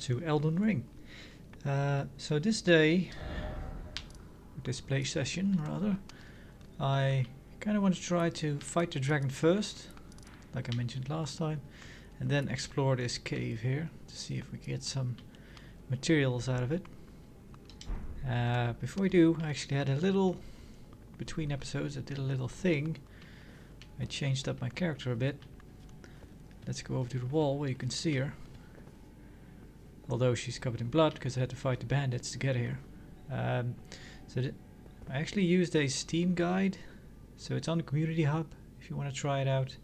to Elden Ring. So this play session rather, I kind of want to try to fight the dragon first, like I mentioned last time, and then explore this cave here to see if we can get some materials out of it. Before we do, I actually had a little, between episodes I did a little thing. I changed up my character a bit. Let's go over to the wall where you can see her. Although she's covered in blood because I had to fight the bandits to get here. I actually used a Steam guide, so it's on the community hub if you want to try it out.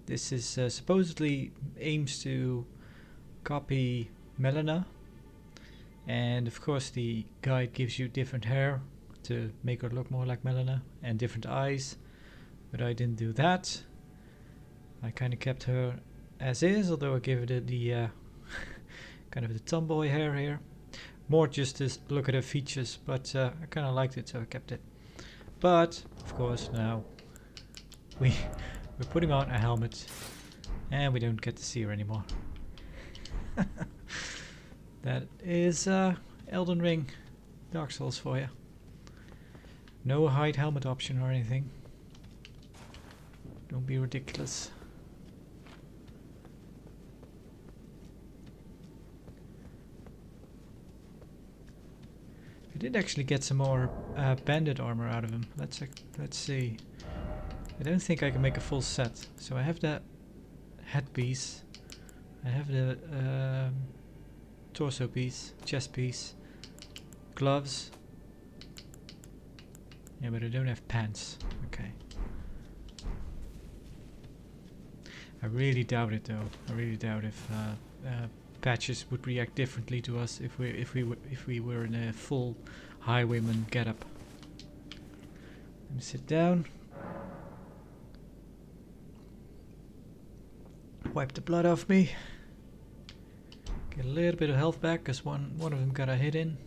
This is supposedly aims to copy Melina, and of course the guide gives you different hair to make her look more like Melina and different eyes, but I didn't do that. I kind of kept her as is, although I gave it the kind of the tomboy hair here. More just to look at her features, but I kind of liked it, so I kept it. But of course now we're putting on a helmet and we don't get to see her anymore. That is Elden Ring Dark Souls for you. No hide helmet option or anything. Don't be ridiculous. I did actually get some more bandit armor out of him. Let's see. I don't think I can make a full set. So I have that headpiece. I have the torso piece, chest piece, gloves. Yeah, but I don't have pants. Okay. I really doubt it though. I really doubt if patches would react differently to us if we were in a full highwayman getup. Let me sit down. Wipe the blood off me. Get a little bit of health back because one of them got a hit in.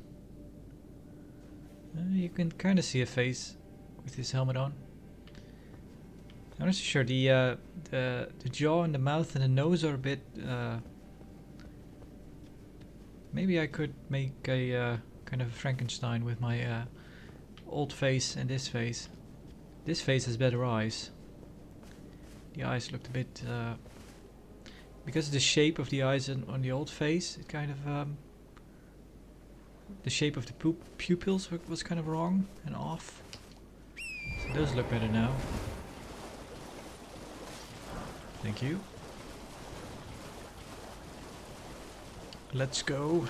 You can kind of see a face with his helmet on. I'm not so sure. The jaw and the mouth and the nose are a bit. Maybe I could make a kind of a Frankenstein with my old face and this face. This face has better eyes. The eyes looked a bit. Because of the shape of the eyes on the old face, it kind of the shape of the pupils was kind of wrong and off. So those look better now. Thank you. Let's go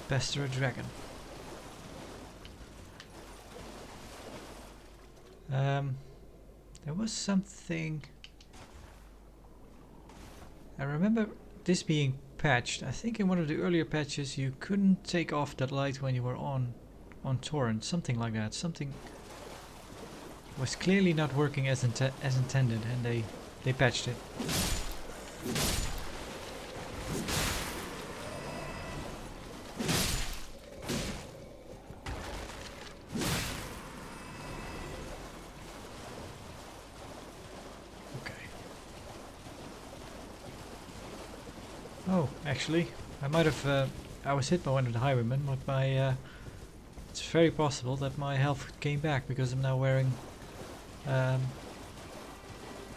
pester a dragon. There was something. I remember this being patched. I think in one of the earlier patches you couldn't take off that light when you were on torrent, something like that. Something was clearly not working as intended, and they patched it. Oh, actually, I might have. I was hit by one of the highwaymen, but my. It's very possible that my health came back because I'm now wearing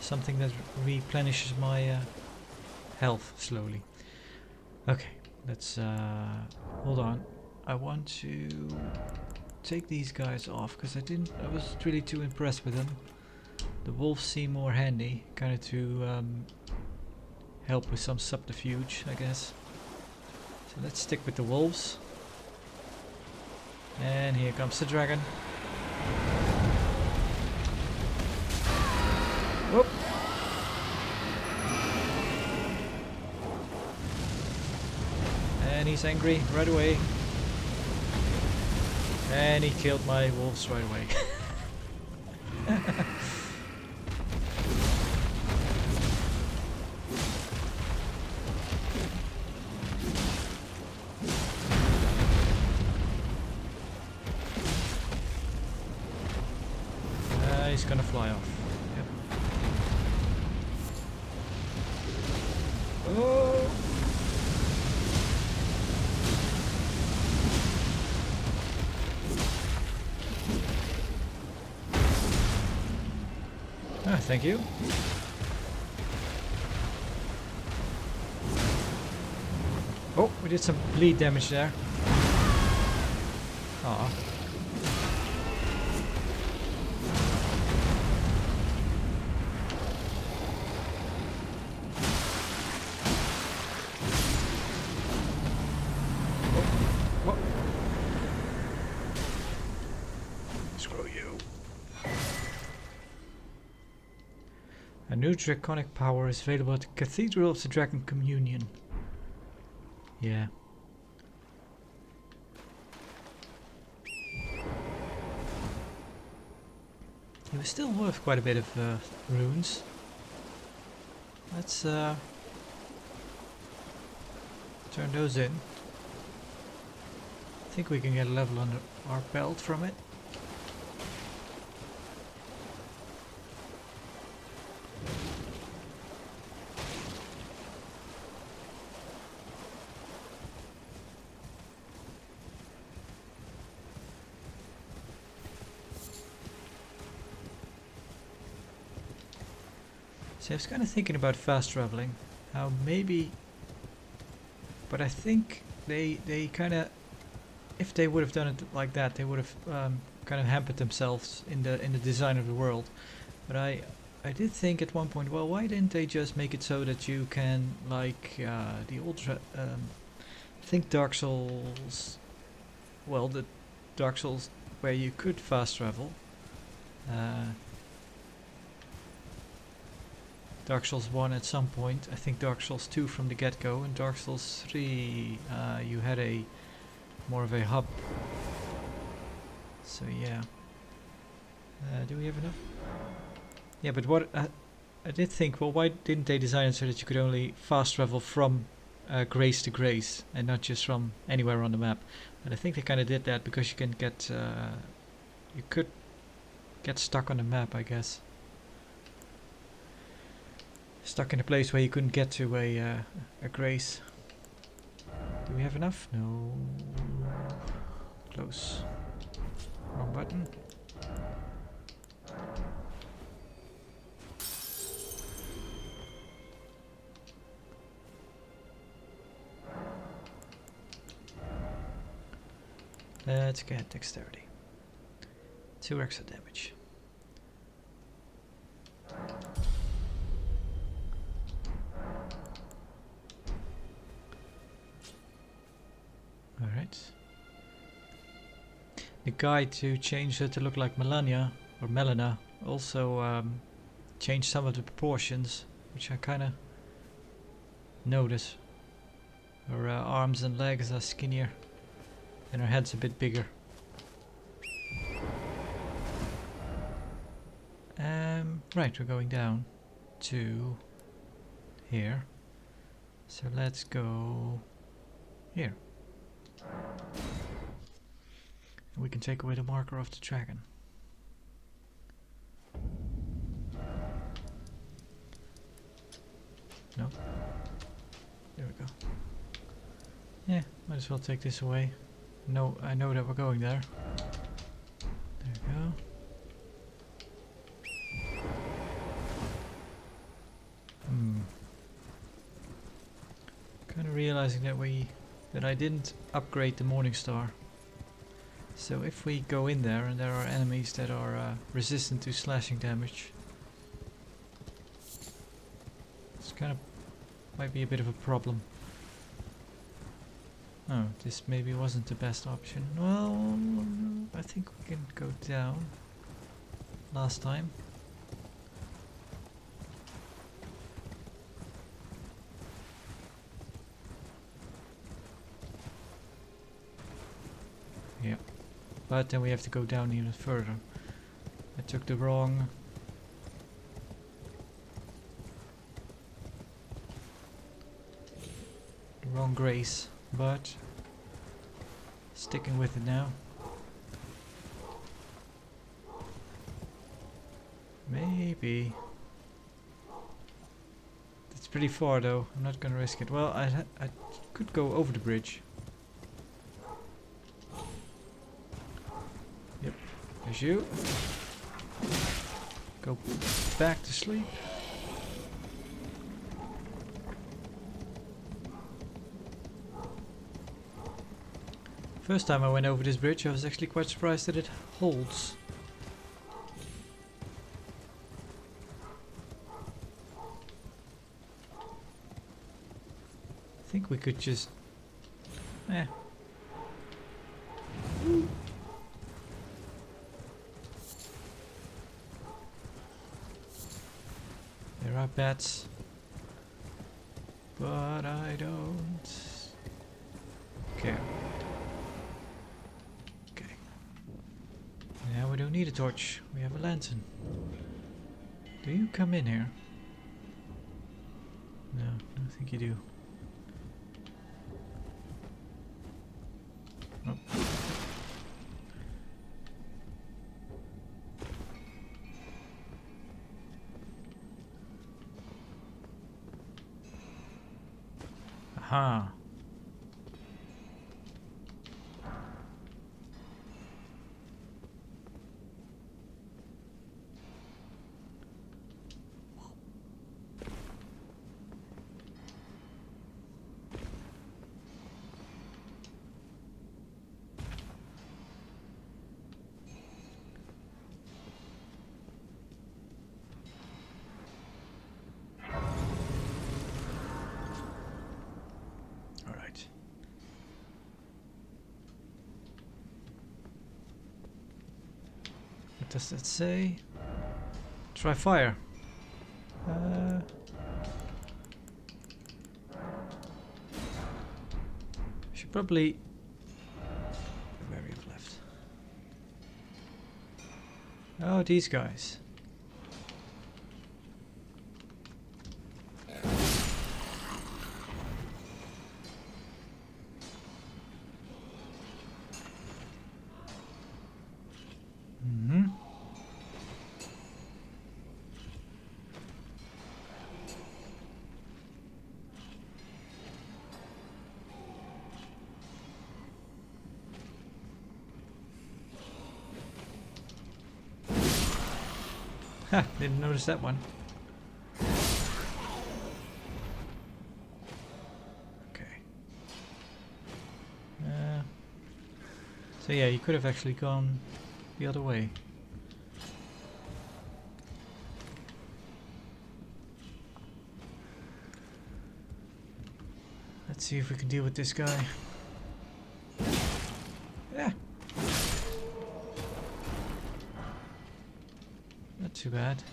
something that replenishes my health slowly. Okay, let's hold on. I want to take these guys off because I wasn't really too impressed with them. The wolves seem more handy, kind of to help with some subterfuge, I guess. So let's stick with the wolves. And here comes the dragon. Whoop! And he's angry right away. And he killed my wolves right away. He's gonna fly off. Yep. Oh! thank you. Oh, we did some bleed damage there. Aw. Whoa. Screw you. A new draconic power is available at the Cathedral of the Dragon Communion. Yeah. It was still worth quite a bit of runes. Let's turn those in. I think we can get a level under our belt from it. So I was kind of thinking about fast traveling, how maybe, but I think they kind of, if they would have done it like that, they would have kind of hampered themselves in the design of the world. But I did think at one point, well, why didn't they just make it so that you can, like the old, I think Dark Souls, well, the Dark Souls where you could fast travel. Dark Souls 1 at some point, I think Dark Souls 2 from the get-go, and Dark Souls 3 you had a more of a hub. So yeah. Do we have enough? Yeah, but what I did think, well, why didn't they design it so that you could only fast travel from grace to grace and not just from anywhere on the map? But I think they kind of did that because you can get you could get stuck on the map, I guess. Stuck in a place where you couldn't get to a grace. Do we have enough? No. Close. Wrong button. Let's get dexterity. 2 extra damage. Alright. The guide to change her to look like Melania, or Melina, also changed some of the proportions, which I kind of notice. Her arms and legs are skinnier, and her head's a bit bigger. Right, we're going down to here. So let's go here. And we can take away the marker of the dragon. No. There we go. Yeah, might as well take this away. No, I know that we're going there. There we go. Kind of realizing that I didn't upgrade the Morning Star. So if we go in there and there are enemies that are resistant to slashing damage, it's kind of might be a bit of a problem. Oh, this maybe wasn't the best option. Well, I think we can go down. Last time. Yeah. But then we have to go down even further. I took the wrong grace, but sticking with it now. Maybe. It's pretty far though. I'm not gonna risk it. Well, I could go over the bridge. Yep. There's you. Go back to sleep. First time I went over this bridge, I was actually quite surprised that it holds. I think we could just... There are bats, but I don't care. Okay. Now we don't need a torch, we have a lantern. Do you come in here? No, I don't think you do. Oh. Aha. What does that say? Try fire. Should probably... Where we have left. Oh, these guys. Ha! Didn't notice that one. Okay. So yeah, you could have actually gone the other way. Let's see if we can deal with this guy. Yeah. Not too bad.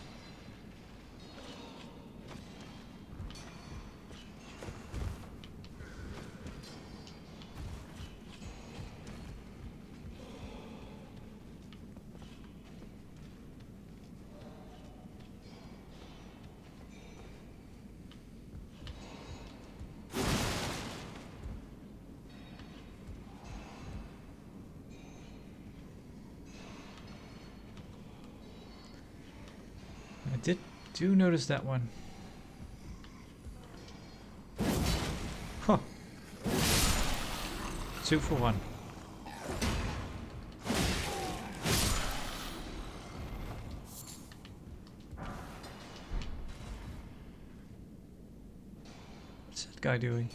Do notice that one. Huh. 2 for 1. What's that guy doing?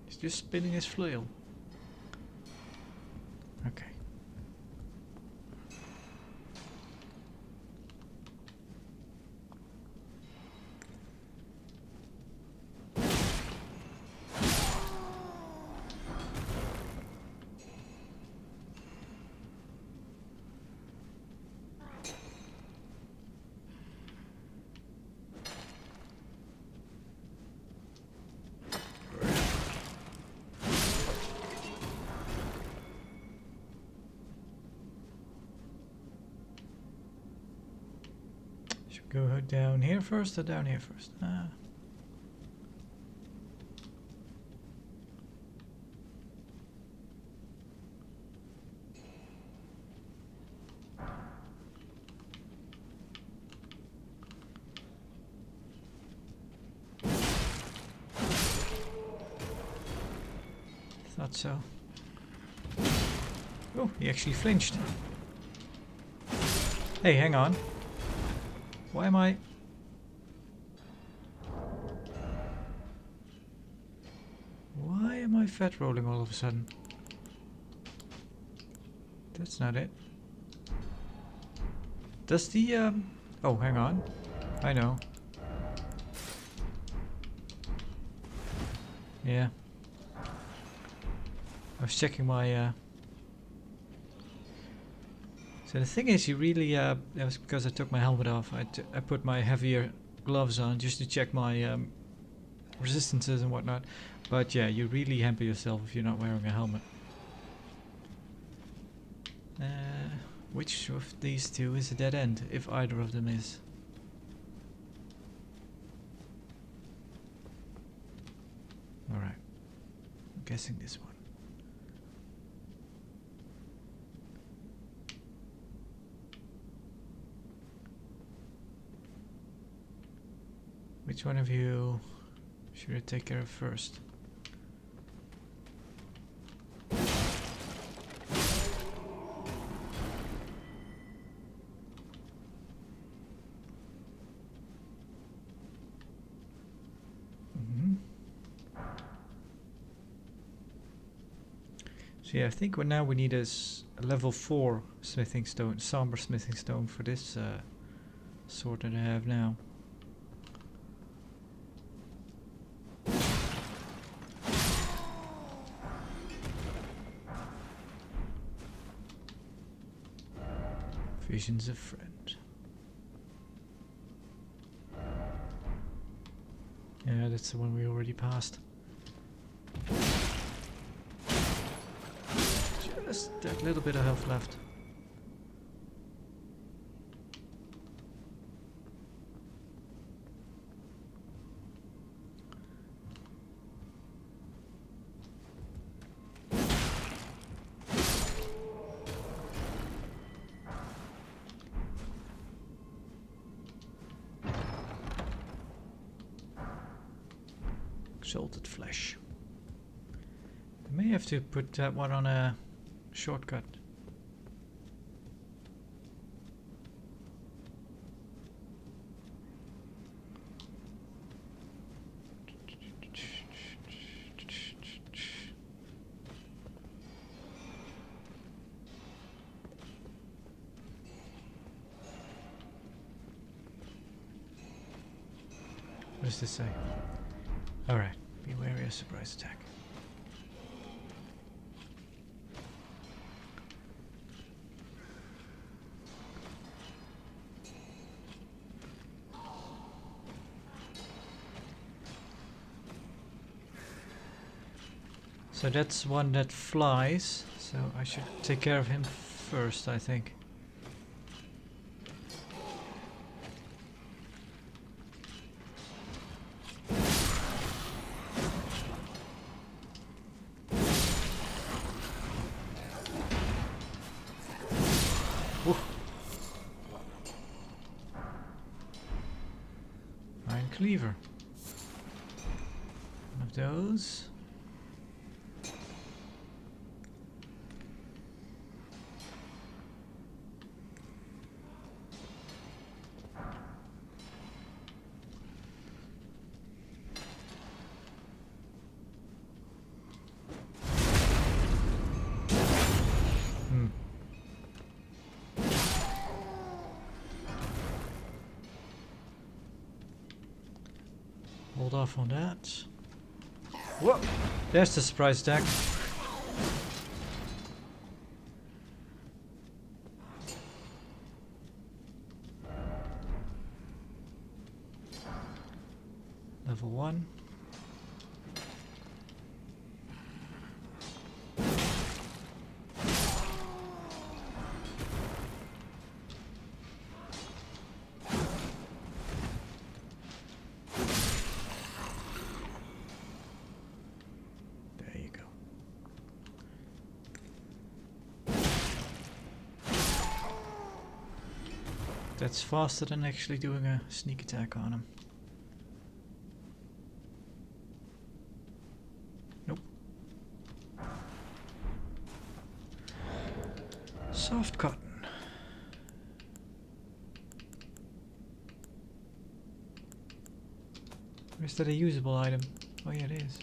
He's just spinning his flail. Okay. Go down here first or down here first? Ah. Thought so. Oh, he actually flinched. Hey, hang on. Why am I... Why am I fat rolling all of a sudden? That's not it. Does the oh, hang on. I know. Yeah. I was checking my So the thing is, you really that was because I took my helmet off. I put my heavier gloves on just to check my resistances and whatnot. But yeah, you really hamper yourself if you're not wearing a helmet. Which of these two is a dead end, if either of them is? Alright. I'm guessing this one. Which one of you should I take care of first? So yeah, I think what now we need is a level 4 smithing stone, somber smithing stone for this sword that I have now. Vision's a friend. Yeah, that's the one we already passed. Just that little bit of health left. Exalted flesh. I may have to put that one on a shortcut. What does this say? Alright, be wary of surprise attack. So that's one that flies, so I should take care of him first, I think. Oof. Iron cleaver. One of those. Hold off on that. Whoa! There's the surprise attack. Level 1. That's faster than actually doing a sneak attack on him. Nope. Soft cotton. is that a usable item? Oh yeah, it is.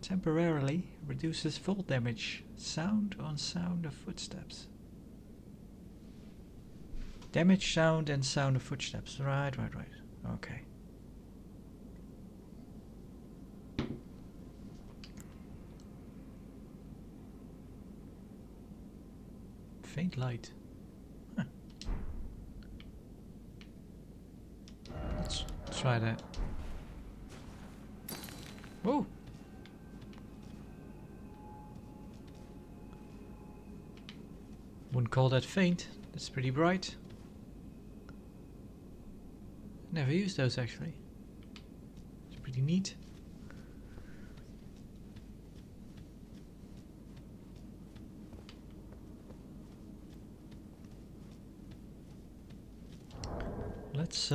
Temporarily reduces fall damage. Sound on sound of footsteps. Damage, sound, and sound of footsteps. Right. Okay. Faint light. Huh. Let's try that. Whoa! Wouldn't call that faint. That's pretty bright. Never used those actually. It's pretty neat. Let's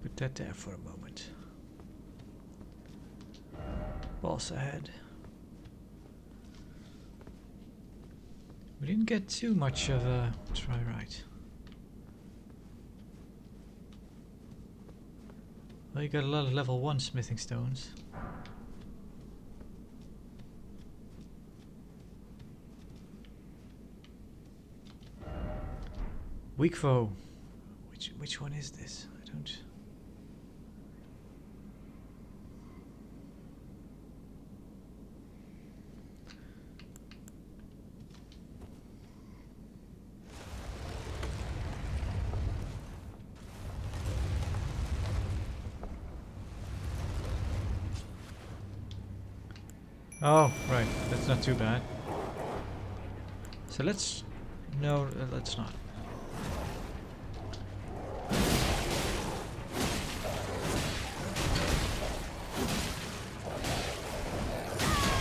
put that there for a moment. Boss ahead. We didn't get too much of a try right. Well, you got a lot of level 1 smithing stones. Weak foe. Which one is this? I don't. Oh, right. That's not too bad. So let's... No, let's not.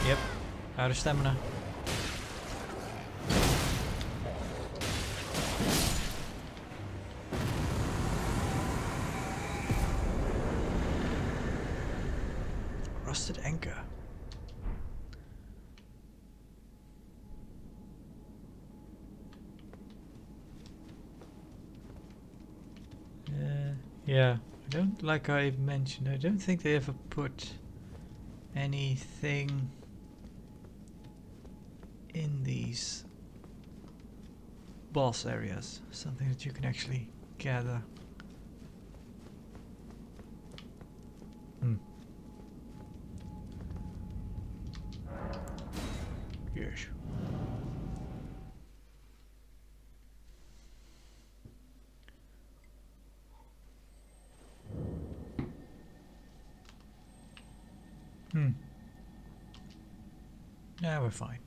Yep. Out of stamina. Rusted anchor. Yeah, I don't, like I mentioned, I don't think they ever put anything in these boss areas, something that you can actually gather. Yes. Yeah, we're fine.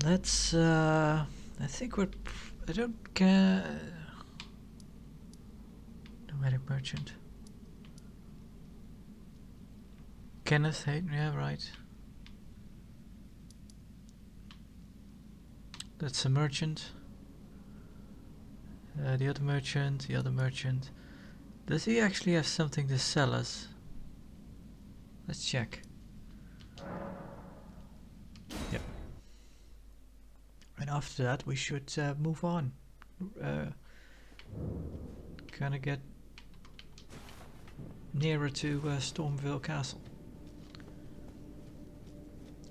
Let's, I think we're, I don't care. Nomadic merchant. Kenneth Hayden, yeah, right. That's a merchant. The other merchant. Does he actually have something to sell us? Let's check. Yep. And after that we should move on. Kind of get nearer to Stormville Castle.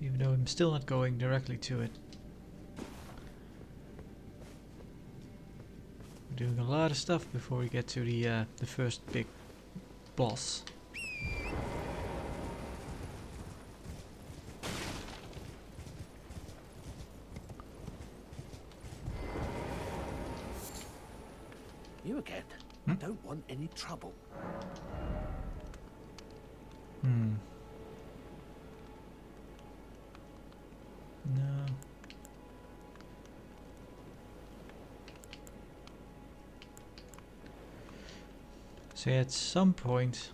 Even though I'm still not going directly to it. We're doing a lot of stuff before we get to the first big boss. You again? I don't want any trouble. No. So at some point...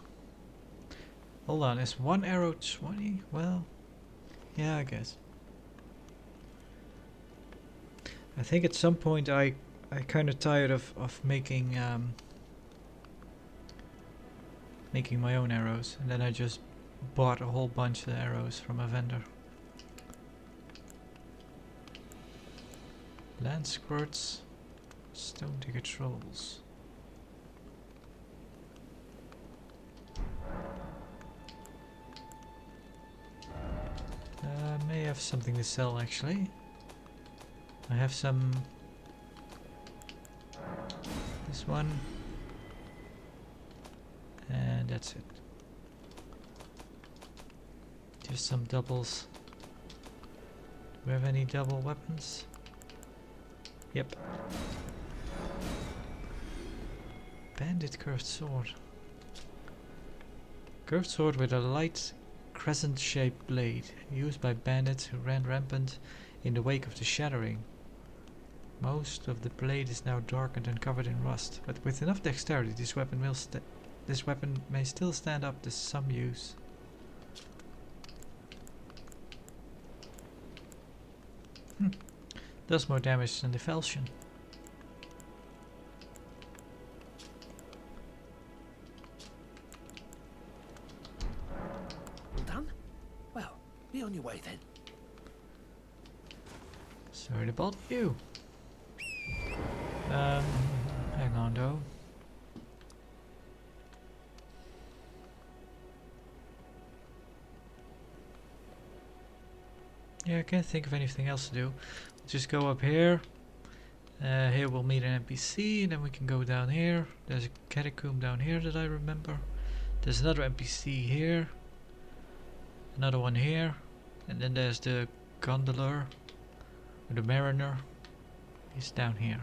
Hold on, is one arrow 20? Well, yeah, I guess. I think at some point I kind of tired of making making my own arrows, and then I just bought a whole bunch of arrows from a vendor. Land squirts, stone digger trolls. May have something to sell actually. I have some. This one. And that's it. Just some doubles. Do we have any double weapons? Yep. Bandit curved sword. Curved sword with a light crescent-shaped blade, used by bandits who ran rampant in the wake of the Shattering. Most of the blade is now darkened and covered in rust, but with enough dexterity, this weapon may still stand up to some use. Does more damage than the falchion. All done? Well, be on your way then. Sorry to bother you. Hang on though. Yeah, I can't think of anything else to do. Just go up here. Here we'll meet an NPC, and then we can go down here. There's a catacomb down here that I remember. There's another NPC here. Another one here. And then there's the gondoler. Or the mariner. He's down here.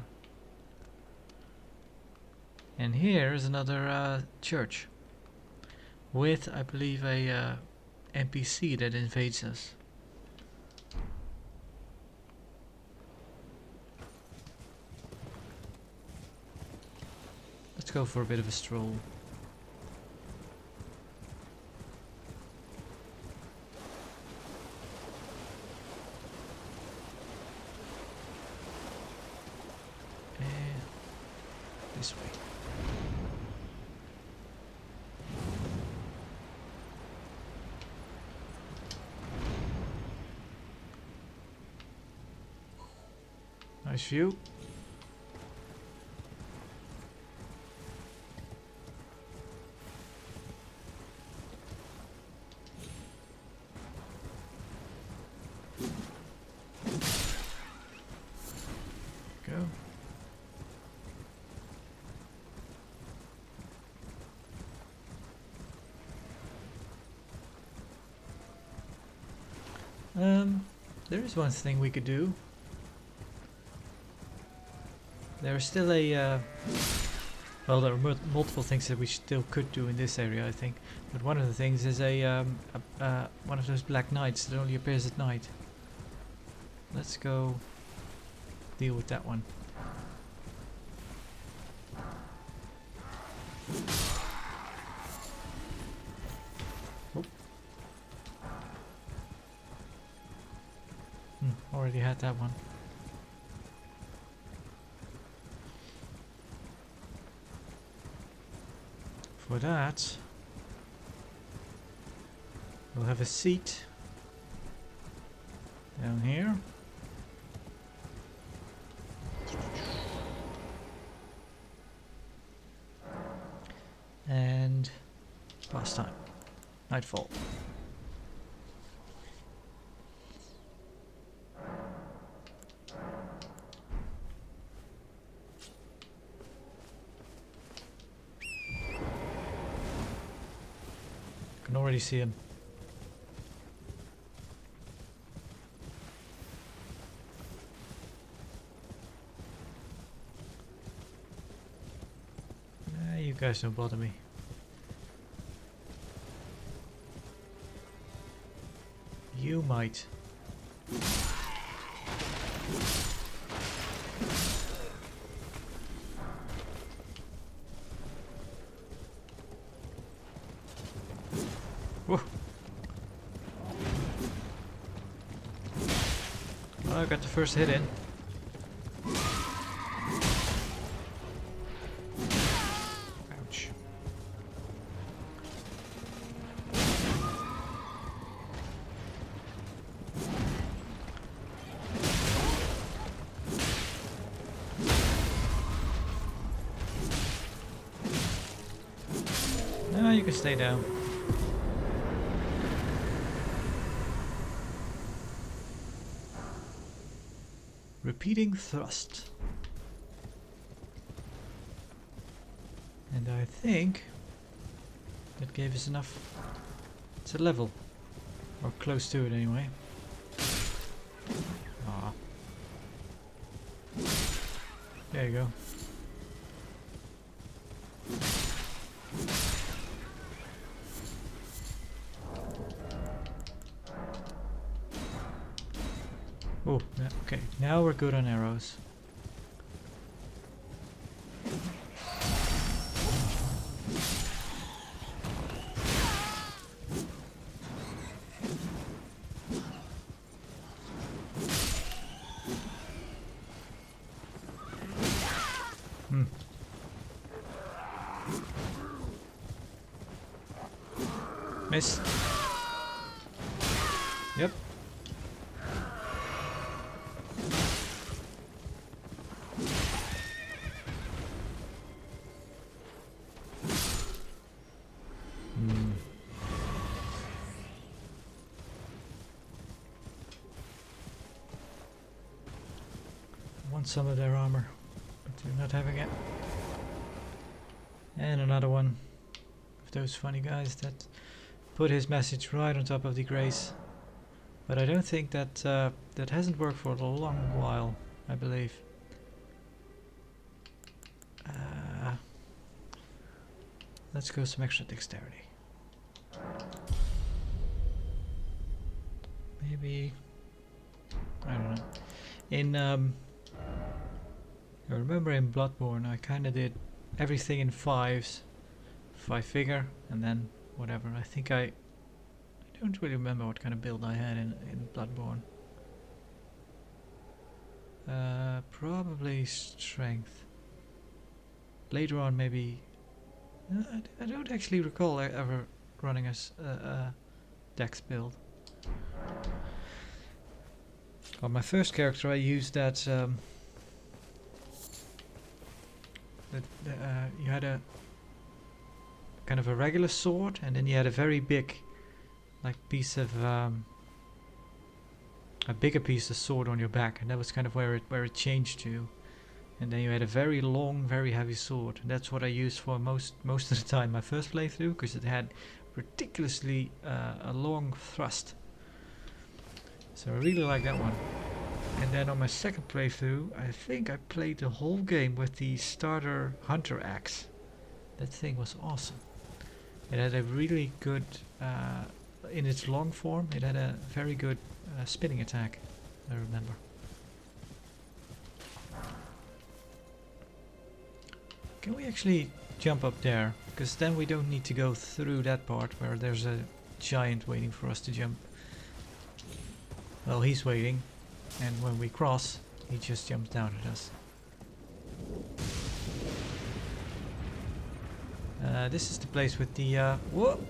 And here is another church. With, I believe, a NPC that invades us. Let's go for a bit of a stroll. And this way. Nice view. There is one thing we could do. There is still a well, there are multiple things that we still could do in this area, I think. But one of the things is one of those black knights that only appears at night. Let's go deal with that one. Already had that one. For that, we'll have a seat down here. And past time. Nightfall. Can already see him. You guys don't bother me. You might. Whoa. Well, I got the first hit in. can stay down. Repeating thrust. And I think that gave us enough. It's a level. Or close to it anyway. Ah. There you go. Oh, yeah, okay. Now we're good on arrows. Miss. Yep. Want some of their armor, but we're not having it. And another one of those funny guys that put his message right on top of the grace. But I don't think that that hasn't worked for a long while, I believe. Let's go some extra dexterity. Maybe, I don't know. In I remember in Bloodborne I kinda did everything in fives. 5-figure and then whatever. I think I don't really remember what kind of build I had in Bloodborne. Probably strength. Later on maybe... I don't actually recall ever running a dex build. On my first character I used that... you had a kind of a regular sword and then you had a very big like piece of a bigger piece of sword on your back, and that was kind of where it changed to. And then you had a very long, very heavy sword, and that's what I used for most of the time my first playthrough, because it had ridiculously a long thrust. So I really like that one. And then on my second playthrough I think I played the whole game with the starter hunter axe. That thing was awesome. It had a really good in its long form, it had a very good spinning attack, I remember. Can we actually jump up there? Because then we don't need to go through that part where there's a giant waiting for us to jump. Well, he's waiting, and when we cross, he just jumps down at us. This is the place with the whoop!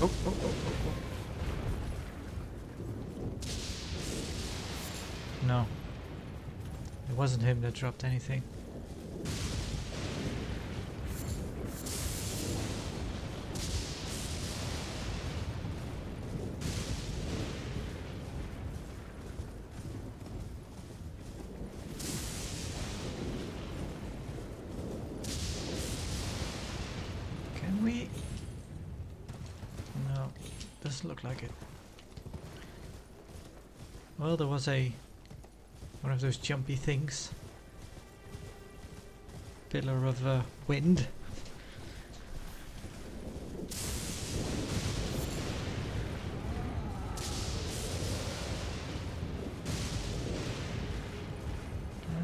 Oh, oh, oh, oh, oh. No. It wasn't him that dropped anything. Can we? No, doesn't look like it. Well, there was one of those jumpy things. Pillar of wind.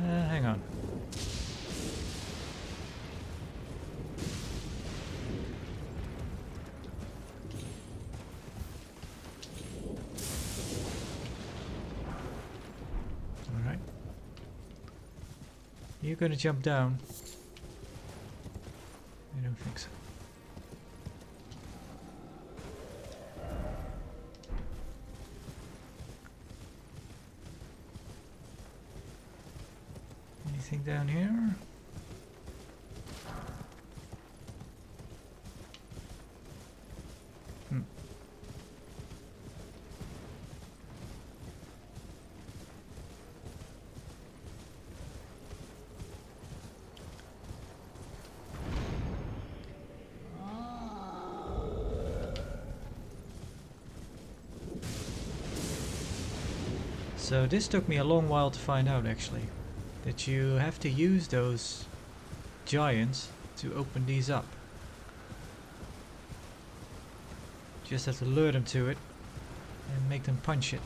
Hang on. You're gonna jump down. don't think so. Anything down here? Hmm. So this took me a long while to find out, actually, that you have to use those giants to open these up. Just have to lure them to it and make them punch it.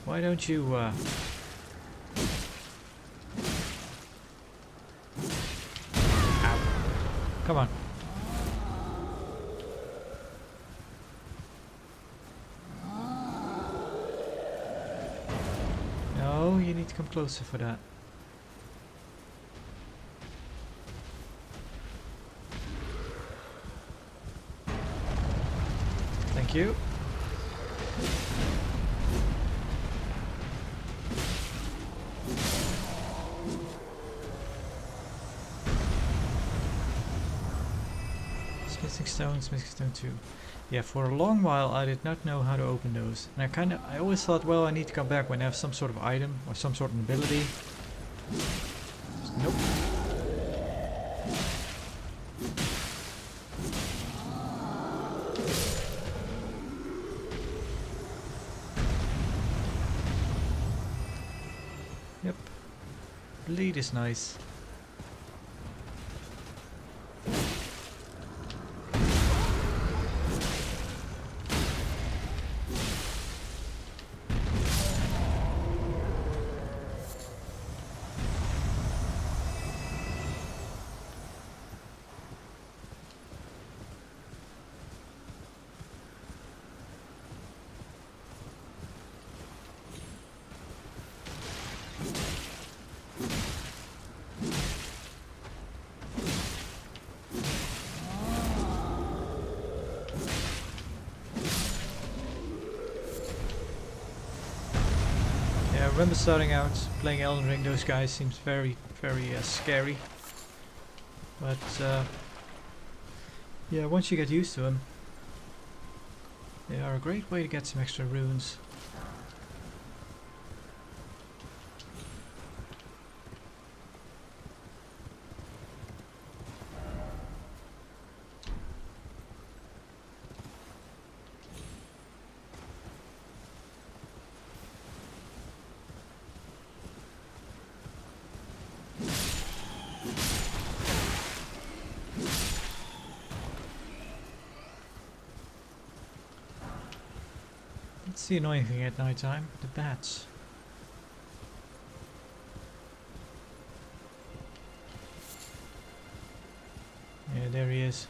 Why don't you Ow. Come on. No, you need to come closer for that. Thank you. Smithing stone 2. Yeah, for a long while I did not know how to open those. And I always thought, well, I need to come back when I have some sort of item or some sort of ability. Nope. Yep. Bleed is nice. I remember starting out playing Elden Ring, those guys seems very scary. But yeah, once you get used to them, they are a great way to get some extra runes. That's the annoying thing at night time, the bats. Yeah, there he is.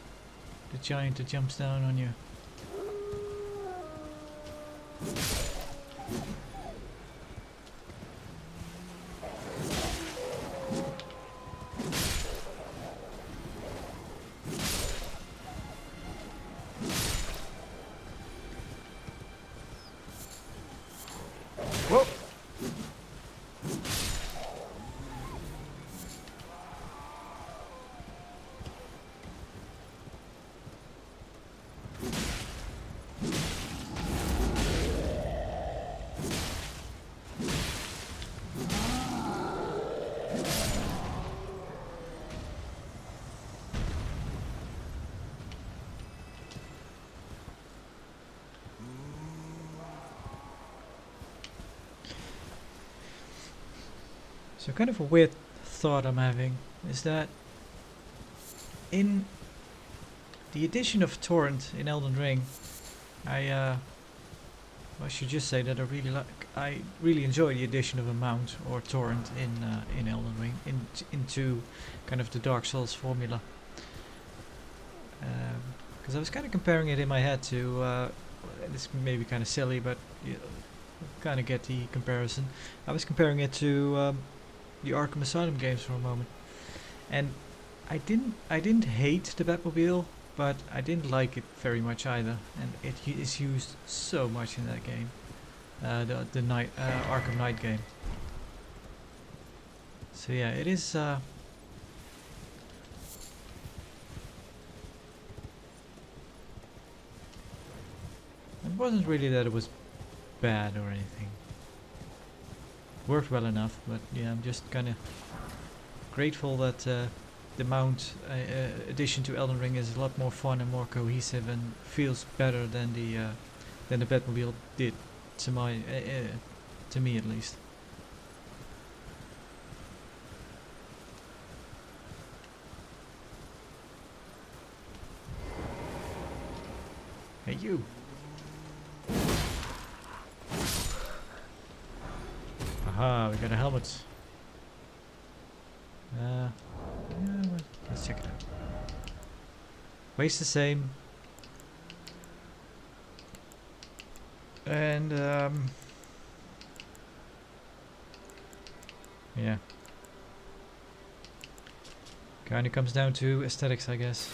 The giant that jumps down on you. Whoa! So kind of a weird thought I'm having is that in the addition of Torrent in Elden Ring, I I should just say that I really enjoy the addition of a mount or torrent in Elden Ring into kind of the Dark Souls formula. Because I was kind of comparing it in my head to this may be kind of silly, but you kind of get the comparison. I was comparing it to the Arkham Asylum games for a moment, and I didn't hate the Batmobile, but I didn't like it very much either, and it is used so much in that game, the night Arkham Knight game. So yeah, it is. It wasn't really that it was bad or anything. Worked well enough, but yeah, I'm just kind of grateful that the mount addition to Elden Ring is a lot more fun and more cohesive and feels better than the Batmobile did to me at least. Hey you! Aha, we got a helmet. Yeah, well, let's check it out. Weighs the same. And yeah. Kinda comes down to aesthetics, I guess.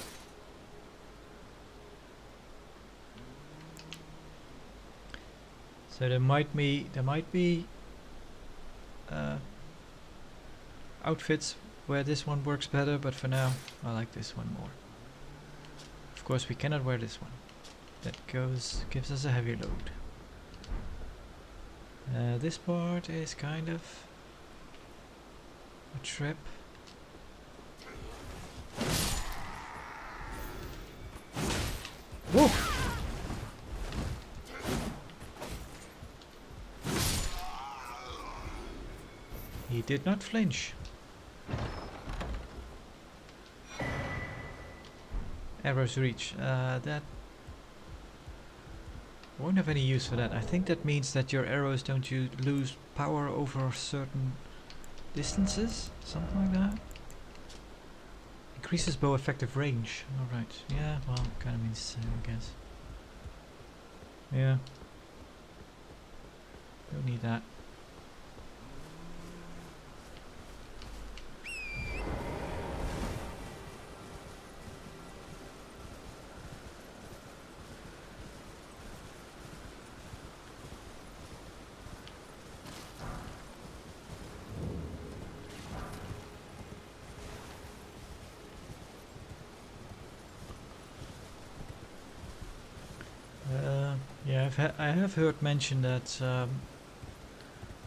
So there might be outfits where this one works better, but for now I like this one more. Of course we cannot wear this one. That gives us a heavy load. This part is kind of a trip. Whoa! He did not flinch. Arrow's reach. That won't have any use for that. I think that means that your arrows don't lose power over certain distances, something like that. Increases bow effective range. Alright, yeah, well, kind of means the same, I guess. Yeah. Don't need that. Yeah, I have heard mention that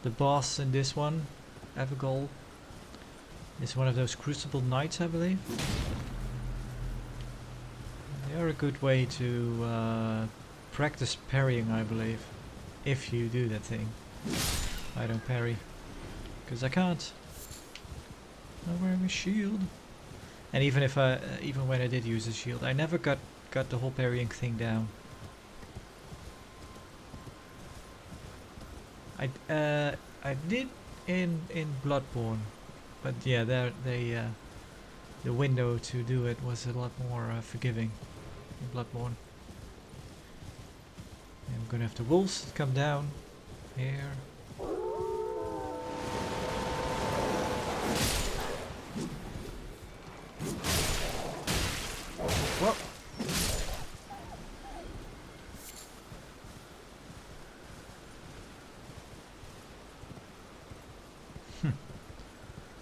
the boss in this one, Avigol, is one of those Crucible Knights, I believe. They are a good way to practice parrying, I believe, if you do that thing. I don't parry, because I can't. I'm wearing a shield. And even if even when I did use a shield, I never got the whole parrying thing down. I did in Bloodborne, but yeah, there the window to do it was a lot more forgiving in Bloodborne. And I'm gonna have the wolves that come down here. Whoa!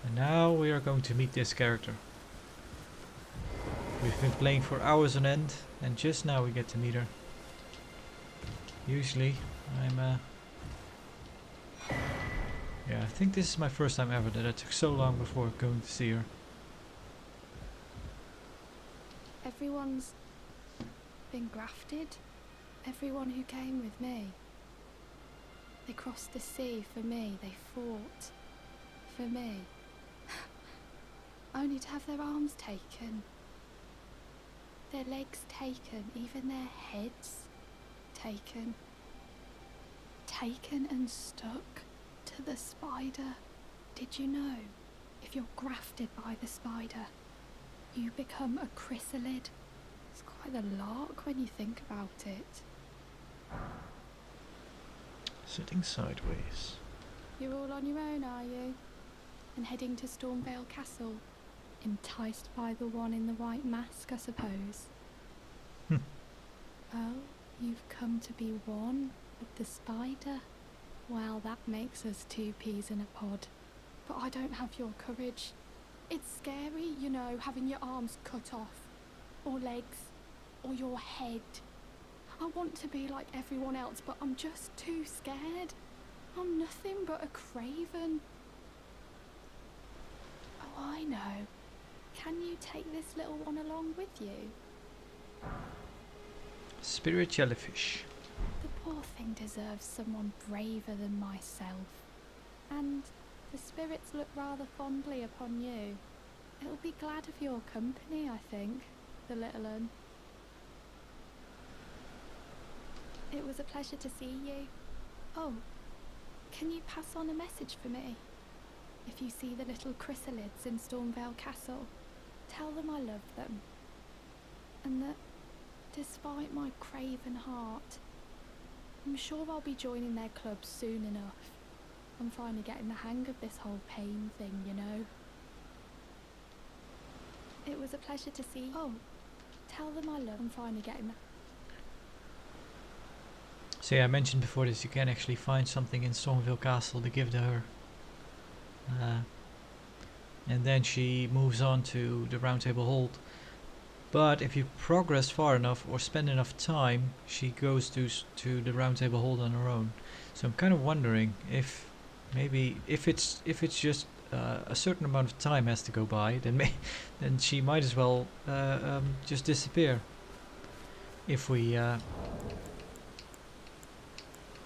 And now we are going to meet this character. We've been playing for hours on end, and just now we get to meet her. Usually, yeah, I think this is my first time ever that I took so long before going to see her. Everyone's been grafted. Everyone who came with me. They crossed the sea for me. They fought for me. Only to have their arms taken. Their legs taken. Even their heads taken. taken and stuck to the spider. Did you know, if you're grafted by the spider, you become a chrysalid? It's quite a lark when you think about it. Sitting sideways. You're all on your own, are you? And heading to Stormvale Castle? Enticed by the one in the white mask, I suppose? Oh, you've come to be one with the spider? Well, that makes us two peas in a pod. But I don't have your courage. It's scary, you know, having your arms cut off. Or legs. Or your head. I want to be like everyone else, but I'm just too scared. I'm nothing but a craven. Oh, I know. Can you take this little one along with you? Spirit jellyfish. The poor thing deserves someone braver than myself. And the spirits look rather fondly upon you. It'll be glad of your company, I think, the little un. It was a pleasure to see you. Oh, can you pass on a message for me? If you see the little chrysalids in Stormvale Castle, tell them I love them. And that, despite my craven heart, I'm sure I'll be joining their club soon enough. I'm finally getting the hang of this whole pain thing, you know. It was a pleasure to see you. Oh, tell them I love them. I'm finally getting the... So yeah, I mentioned before this, you can actually find something in Stormvale Castle to give to her. And then she moves on to the Round Table Hold. But if you progress far enough or spend enough time, she goes to the Round Table Hold on her own. So I'm kind of wondering if maybe if it's just a certain amount of time has to go by, then she might as well just disappear. If we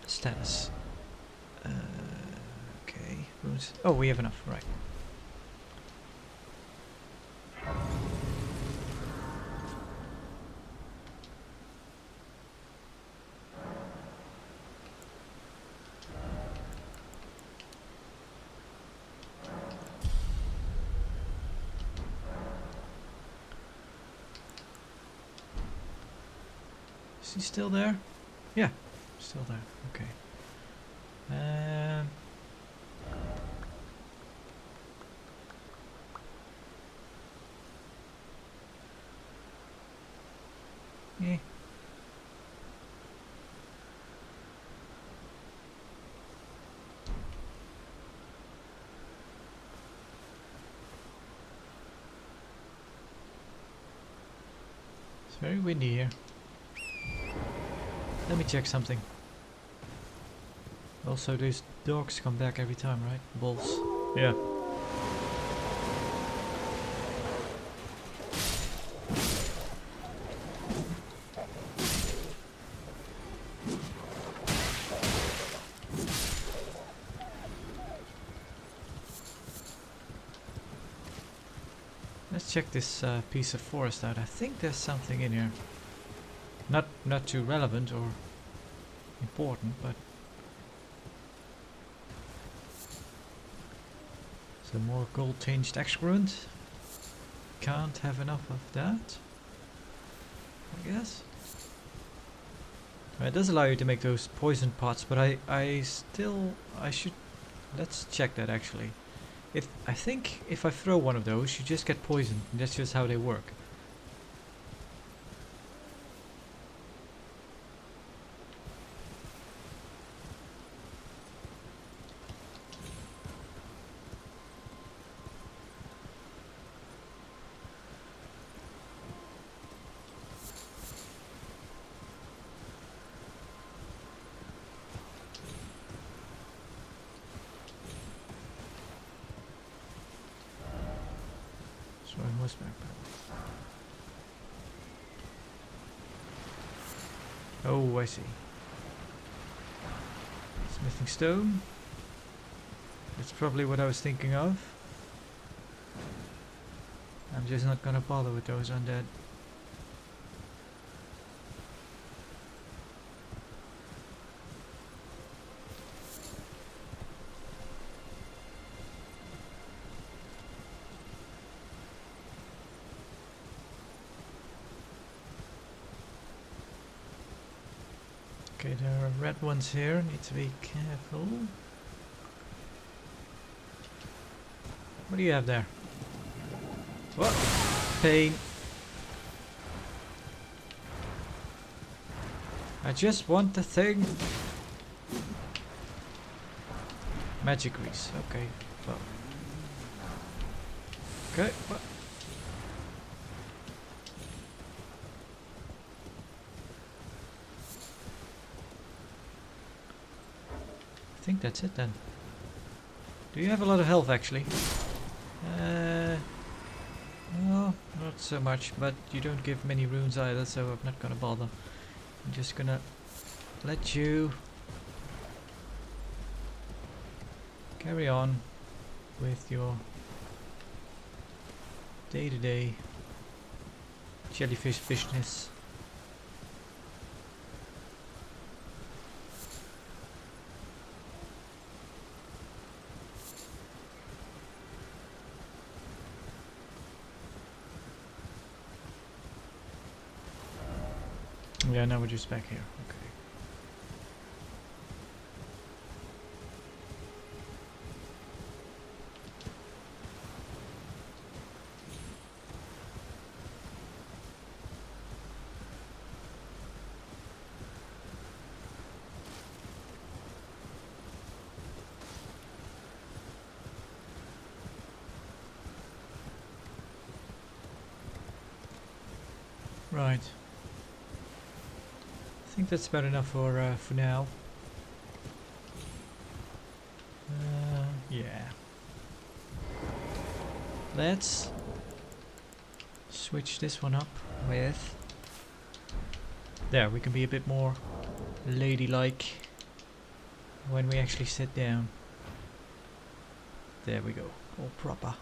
status. Okay. Oh, we have enough, right. Is he still there? Yeah, still there. Okay. Yeah. It's very windy here. Let me check something. Also, these dogs come back every time, right? Bulls. Yeah. Let's check this piece of forest out. I think there's something in here. Not too relevant or important, but some more gold-tinged excrement. Can't have enough of that, I guess. It does allow you to make those poison pots, but I should. Let's check that actually. I think if I throw one of those, you just get poisoned. That's just how they work. So I must backpack. Oh, I see. Smithing stone. That's probably what I was thinking of. I'm just not gonna bother with those undead. Okay, there are red ones here. Need to be careful. What do you have there? What? Pain. I just want the thing. Magic grease. Okay. Well. Okay. What? I think that's it then. Do you have a lot of health actually? No, not so much, but you don't give many runes either, so I'm not gonna bother. I'm just gonna let you carry on with your day-to-day jellyfish business. Yeah, now we're just back here. Okay. Right. I think that's about enough for now. Yeah. Let's switch this one up with... There, we can be a bit more ladylike when we actually sit down. There we go, all proper.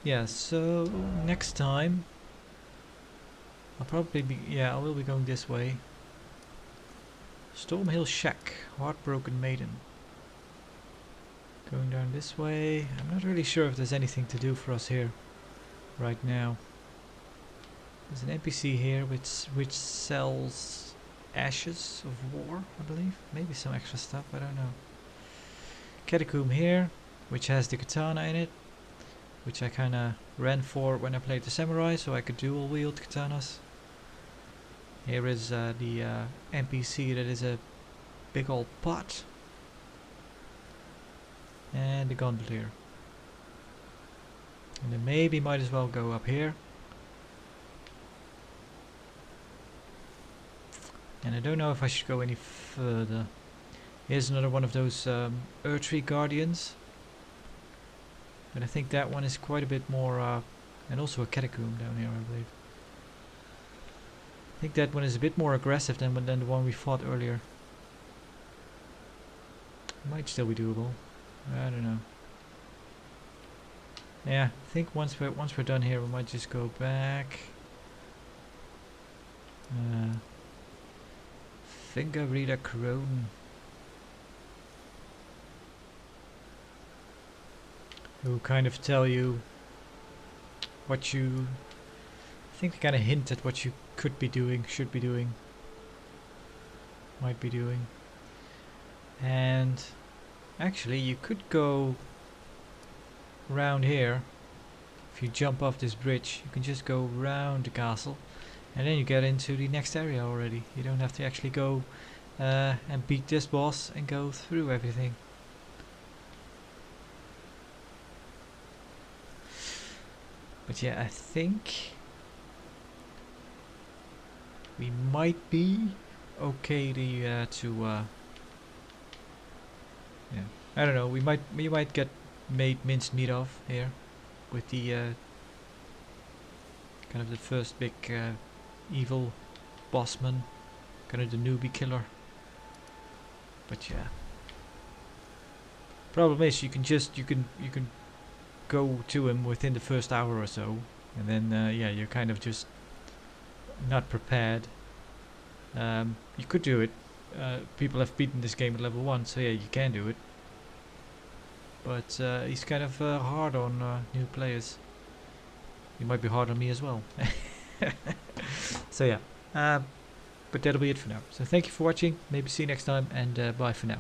Yeah, so next time I'll probably be, I will be going this way. Stormhill Shack, Heartbroken Maiden. Going down this way. I'm not really sure if there's anything to do for us here right now. There's an NPC here which sells ashes of war, I believe. Maybe some extra stuff, I don't know. Catacomb here, which has the katana in it, which I kinda ran for when I played the samurai, so I could dual wield katanas. Here is the NPC that is a big old pot. And the gondolier. And then maybe might as well go up here. And I don't know if I should go any further. Here's another one of those Earthtree Guardians. But I think that one is quite a bit more, and also a catacomb down here, I believe. I think that one is a bit more aggressive than the one we fought earlier. Might still be doable. I don't know. Yeah, I think once we're done here, we might just go back. Finger Reader Crone. Who kind of tell you what you... I think they kind of hint at what you could be doing, should be doing, might be doing. And actually you could go around here. If you jump off this bridge, you can just go round the castle and then you get into the next area already. You don't have to actually go and beat this boss and go through everything. But yeah, I think we might be okay to yeah, I don't know, we might get made minced meat of here with the kind of the first big evil bossman, kind of the newbie killer. But yeah, problem is you can go to him within the first hour or so, and then yeah, you're kind of just not prepared. You could do it. People have beaten this game at level 1, so yeah, you can do it. but he's kind of hard on new players. He might be hard on me as well. So yeah, but that'll be it for now. So thank you for watching. Maybe see you next time, and bye for now.